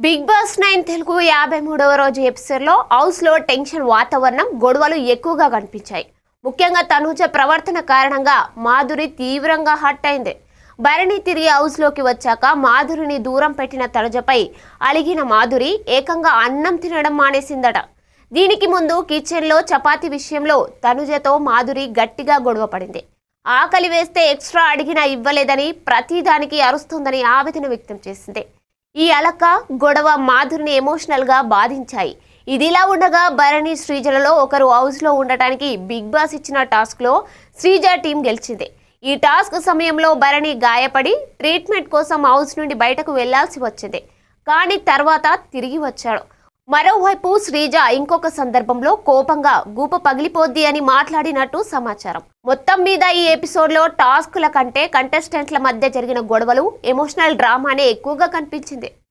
Big boss 9 Telugu 53వ రోజు ఎపిసోడ్లో హౌస్లో టెన్షన్ వాతావరణం గొడవలు ఎక్కువగా కనిపించాయి. ముఖ్యంగా తనుజ ప్రవర్తన కారణంగా మాధురి తీవ్రంగా హర్ట్ అయింది. భరణి తిరిగి హౌస్లోకి వచ్చాక మాధురిని దూరం పెట్టిన తనుజపై అలిగిన మాధురి ఏకంగా అన్నం తినడం మానేసిందట. దీనికి ముందు కిచెన్లో చపాతీ విషయంలో తనుజతో మాధురి గట్టిగా గొడవ పడింది. ఆకలి వేస్తే ఎక్స్ట్రా అడిగినా ఇవ్వలేదని, ప్రతిదానికి అరుస్తుందని ఆవేదన వ్యక్తం చేసింది. ఈ అలక గొడవ మాధురిని ఎమోషనల్గా బాధించాయి. ఇదిలా ఉండగా భరణి శ్రీజలలో ఒకరు హౌస్లో ఉండటానికి బిగ్ బాస్ ఇచ్చిన టాస్క్లో శ్రీజ టీం గెలిచింది. ఈ టాస్క్ సమయంలో భరణి గాయపడి ట్రీట్మెంట్ కోసం హౌస్ నుండి బయటకు వెళ్లాల్సి వచ్చింది. కానీ తర్వాత తిరిగి వచ్చాడు. మరోవైపు శ్రీజ ఇంకొక సందర్భంలో కోపంగా గూప పగిలిపోద్ది అని మాట్లాడినట్టు సమాచారం. మొత్తం మీద ఈ ఎపిసోడ్లో టాస్క్ల కంటే కంటెస్టెంట్ల మధ్య జరిగిన గొడవలు, ఎమోషనల్ డ్రామానే ఎక్కువగా కనిపించింది.